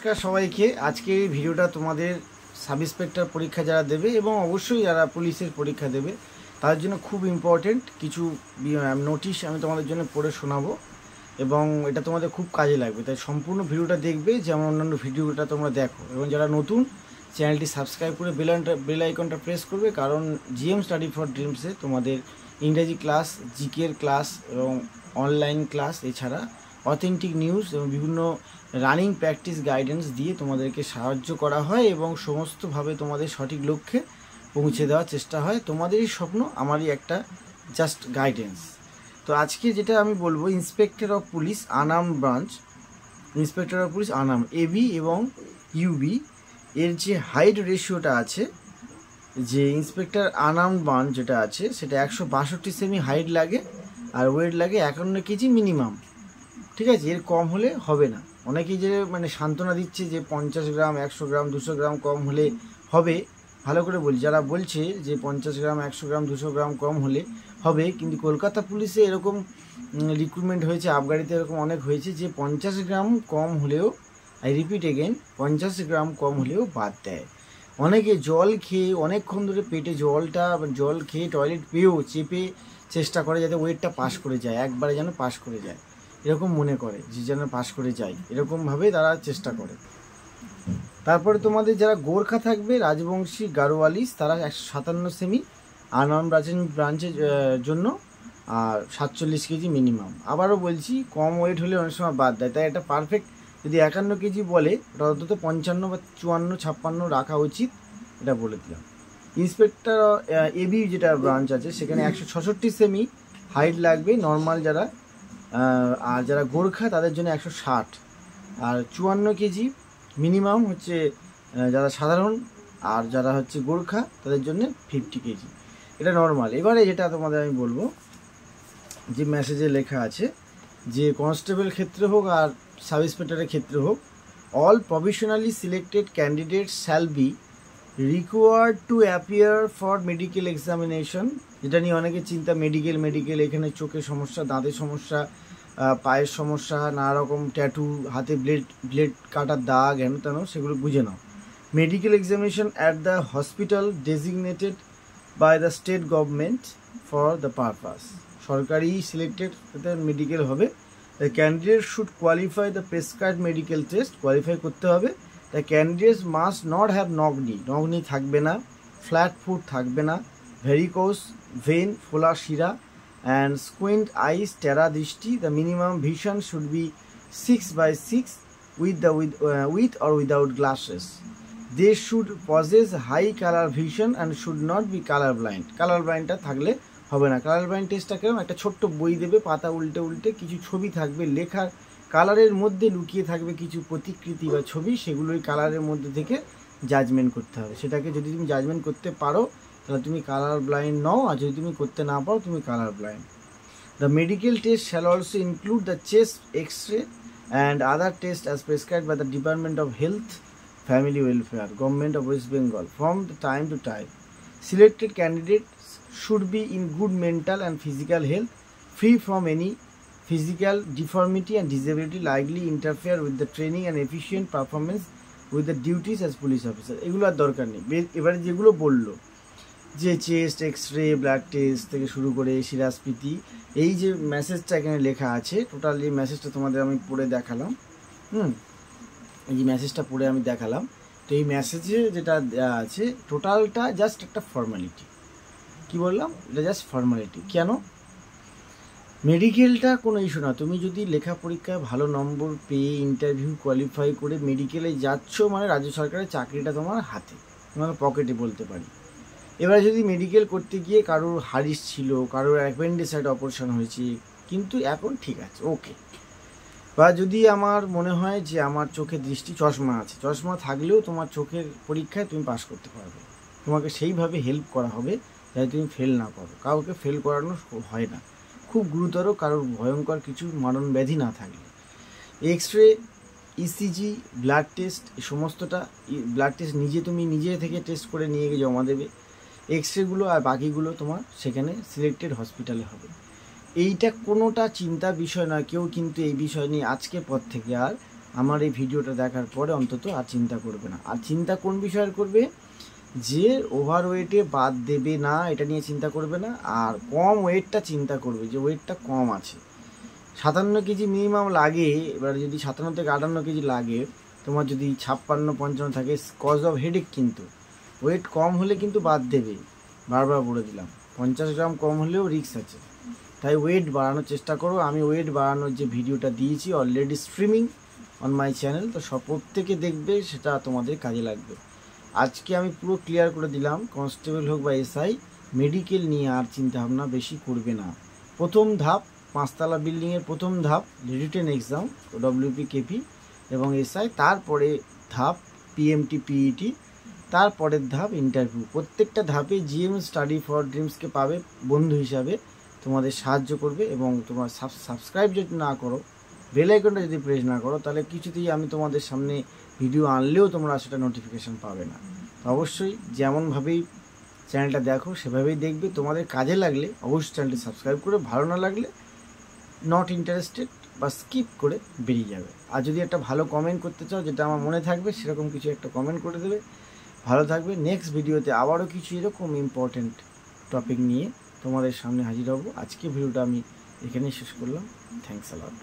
নমস্কার সবাইকে। আজকে এই ভিডিওটা তোমাদের সাব ইন্সপেক্টর পরীক্ষা যারা দেবে এবং অবশ্যই যারা পুলিশের পরীক্ষা দেবে তাদের জন্য খুব ইম্পর্টেন্ট কিছু নোটিশ আমি তোমাদের জন্য পড়ে শোনাবো এবং এটা তোমাদের খুব কাজে লাগবে। তাই সম্পূর্ণ ভিডিওটা দেখবে, যেমন অন্যান্য ভিডিওটা তোমরা দেখো, এবং যারা নতুন চ্যানেলটি সাবস্ক্রাইব করে বেল আইকনটা প্রেস করবে, কারণ জিএম স্টাডি ফর ড্রিমসে তোমাদের ইংরেজি ক্লাস, জিকের ক্লাস এবং অনলাইন ক্লাস, এছাড়া অথেন্টিক নিউজ এবং বিভিন্ন রানিং প্র্যাকটিস গাইডেন্স দিয়ে তোমাদেরকে সাহায্য করা হয় এবং সমস্তভাবে তোমাদের সঠিক লক্ষ্যে পৌঁছে দেওয়ার চেষ্টা হয়। তোমাদেরই স্বপ্ন, আমারই একটা জাস্ট গাইডেন্স। তো আজকে যেটা আমি বলবো, ইন্সপেক্টর অফ পুলিশ আনাম ব্রাঞ্চ, ইন্সপেক্টর অফ পুলিশ আনাম এবি এবং ইউবি এর যে হাইট রেশিওটা আছে, যে ইন্সপেক্টর আনাম ব্রাঞ্চ যেটা আছে সেটা 162 সেমি হাইট লাগে আর ওয়েট লাগে 51 কেজি মিনিমাম। ঠিক আছে, এর কম হলে হবে না। অনেকেই যে সান্ত্বনা দিচ্ছে যে 50 গ্রাম, 100 গ্রাম, 200 গ্রাম কম হলে হবে, ভালো করে বলি, যারা বলছে যে 50 গ্রাম, 100 গ্রাম, 200 গ্রাম কম হলে হবে, কিন্তু কলকাতা পুলিশে এরকম রিক্রুটমেন্ট হয়েছে, আবগারিতে এরকম অনেক হয়েছে যে 50 গ্রাম কম হলেও, আই রিপিট এগেন, 50 গ্রাম কম হলেও বাদ দেয়। অনেকে জল খেয়ে অনেকক্ষণ ধরে পেটে জল খেয়ে টয়লেট পেয়েও চেপে চেষ্টা করে যাতে ওয়েটটা পাস করে যায়, একবারে যেন পাস করে যায়, এরকম মনে করে যে যেন পাস করে যায়, এরকমভাবে তারা চেষ্টা করে। তারপরে তোমাদের যারা গোর্খা থাকবে, রাজবংশী গারোয়ালিস, তারা 157 সেমি আনাম ব্রাঞ্চের জন্য আর 47 কেজি মিনিমাম। আবারও বলছি, কম ওয়েট হলে অনেক সময় বাদ দেয়, তাই এটা পারফেক্ট যদি 51 কেজি বলে ওটা অন্তত 55 বা 54, 56 রাখা উচিত, এটা বলে দিলাম। ইন্সপেক্টর এবি যেটা ব্রাঞ্চ আছে সেখানে 166 সেমি হাইট লাগবে নর্মাল যারা, আর যারা গোর্খা তাদের জন্য 160, আর 54 কেজি মিনিমাম হচ্ছে যারা সাধারণ, আর যারা হচ্ছে গোর্খা তাদের জন্য 50 কেজি, এটা নর্মাল। এবারে যেটা তোমাদের আমি বলবো, যে মেসেজে লেখা আছে যে কনস্টেবল ক্ষেত্রে হোক আর সাব ইন্সপেক্টরের ক্ষেত্রে হোক, all provisionally selected candidates shall be required to appear for medical examination. যেটা নিয়ে অনেকে চিন্তা, মেডিকেল, এখানে চোখের সমস্যা, দাঁতের সমস্যা, পায়ের সমস্যা, নানা রকম ট্যাটু, হাতে ব্লেড কাটার দাগ, হেন তেন, সেগুলো বুঝে নাও। Medical examination at the hospital designated by the state government for the purpose. সরকারি সিলেক্টেড মেডিকেল হবে। The candidate should qualify the prescribed medical test, qualify করতে হবে। The candidates must not have knock knee থাকবে না, ফ্ল্যাট ফুট থাকবে না, varicose when, ফোলা শিরা, and squint eyes, টেরা দৃষ্টি. The minimum vision should be 6/6 with or without glasses. They should possess high color vision and should not be color blind. Color blindটা থাকলে হবে না। কালার ব্লাইন্ড টেস্টটা কেমন, একটা ছোট্ট বই দেবে, পাতা উল্টে উল্টে কিছু ছবি থাকবে, লেখার কালারের মধ্যে লুকিয়ে থাকবে কিছু প্রতিকৃতি বা ছবি, সেগুলোই কালারের মধ্যে থেকে জাজমেন্ট করতে হবে। সেটাকে যদি তুমি জাজমেন্ট করতে পারো তাহলে তুমি কালার ব্লাইন্ড নও, আর যদি তুমি করতে না পারো তুমি colour blind. The medical test shall also include the chest X-ray and other test as prescribed by the department of health family welfare, government of West Bengal, from the time to time. Selected candidates should be in good mental and physical health, free from any physical deformity and disability likely interfere with the training and efficient performance with the duties as police officer. এগুলো আর দরকার নেই। এবারে যেগুলো বললো, যে chest X-ray, blood test থেকে শুরু করে শিরাস্ফীতি, এই যে মেসেজটা এখানে লেখা আছে, টোটাল এই মেসেজটা তোমাদের আমি পড়ে দেখালাম। এই যে মেসেজটা পড়ে আমি দেখালাম, তো এই মেসেজে যেটা দেওয়া আছে টোটালটা জাস্ট একটা ফর্মালিটি। কি বললাম, এটা জাস্ট ফর্মালিটি। কেন? মেডিকেলটা কোনো ইস্যু না। তুমি যদি লেখা পরীক্ষায় ভালো নম্বর পেয়ে ইন্টারভিউ কোয়ালিফাই করে মেডিকেলে যাচ্ছ, মানে রাজ্য সরকারের চাকরিটা তোমার হাতে, তোমার পকেটে বলতে পারি। এবারে যদি মেডিকেল করতে গিয়ে কারোর হারিস ছিল, কারোর অ্যাপেন্ডিসাইড অপারেশন হয়েছে, কিন্তু এখন ঠিক আছে, ওকে। বা যদি আমার মনে হয় যে আমার চোখে দৃষ্টি, চশমা আছে, চশমা থাকলেও তোমার চোখের পরীক্ষায় তুমি পাস করতে পারবে, তোমাকে সেইভাবে হেল্প করা হবে যাতে তুমি ফেল না করো। কাউকে ফেল করানো হয় না, খুব গুরুতর কারোর ভয়ঙ্কর কিছু মারণ ব্যাধি না থাকলে। এক্স-রে, ইসিজি, ব্লাড টেস্ট, এই সমস্তটা ব্লাড টেস্ট তুমি নিজে থেকে টেস্ট করে নিয়ে গিয়ে জমা দেবে। এক্স-রেগুলো আর বাকিগুলো তোমার সেখানে সিলেক্টেড হসপিটালে হবে। এইটা কোনোটা চিন্তার বিষয় নয়। কেউ কিন্তু এই বিষয় নিয়ে আজকের পর থেকে আর আমার এই ভিডিওটা দেখার পরে অন্তত আর চিন্তা করবে না। আর চিন্তা কোন বিষয়ের করবে, যে ওভারওয়েটে বাদ দেবে না এটা নিয়ে চিন্তা করবে না, আর কম ওয়েটটা চিন্তা করবে যে ওয়েটটা কম আছে। 57 কেজি মিনিমাম লাগে। এবার যদি 57 থেকে 58 কেজি লাগে, তোমার যদি 56-55 থাকে, কজ অফ হেডেক। কিন্তু ওয়েট কম হলে কিন্তু বাদ দেবে, বারবার বলে দিলাম। 50 গ্রাম কম হলেও রিস্ক আছে, তাই ওয়েট বাড়ানোর চেষ্টা করো। আমি ওয়েট বাড়ানোর যে ভিডিওটা দিয়েছি already streaming on my channel, তো সব প্রত্যেকে দেখবে, সেটা তোমাদের কাজে লাগবে। আজকে আমি পুরো ক্লিয়ার করে দিলাম, কনস্টেবল হোক বা এসআই, মেডিকেল নিয়ে আর চিন্তাভাবনা বেশি করবে না। প্রথম ধাপ 5 তলা বিল্ডিংয়ের প্রথম ধাপ রিটেন এক্সাম, ডব্লিউপি কেপি এবং এসআই। তারপরে ধাপ পিএমটি পিইটি, তারপরের ধাপ ইন্টারভিউ। প্রত্যেকটা ধাপে জিএম স্টাডি ফর ড্রিমসকে পাবে বন্ধু হিসাবে, তোমাদের সাহায্য করবে। এবং তোমার সাবস্ক্রাইব যদি না করো, বেল আইকনটা যদি প্রেস না করো, তাহলে কিছুতেই আমি তোমাদের সামনে ভিডিও আনলেও তোমরা সেটা নোটিফিকেশান পাবে না। তো অবশ্যই যেমনভাবেই চ্যানেলটা দেখো সেভাবেই দেখবে। তোমাদের কাজে লাগলে অবশ্যই চ্যানেলটি সাবস্ক্রাইব করে, ভালো না লাগলে নট ইন্টারেস্টেড বা স্কিপ করে বেরিয়ে যাবে। আর যদি একটা ভালো কমেন্ট করতে চাও, যেটা আমার মনে থাকবে সেরকম কিছু একটা কমেন্ট করে দেবে। ভালো থাকবে। নেক্সট ভিডিওতে আবারও কিছু এরকম ইম্পর্টেন্ট টপিক নিয়ে তোমাদের সামনে হাজির হব। আজকে ভিডিওটা আমি এখানেই শেষ করলাম। Thanks a lot.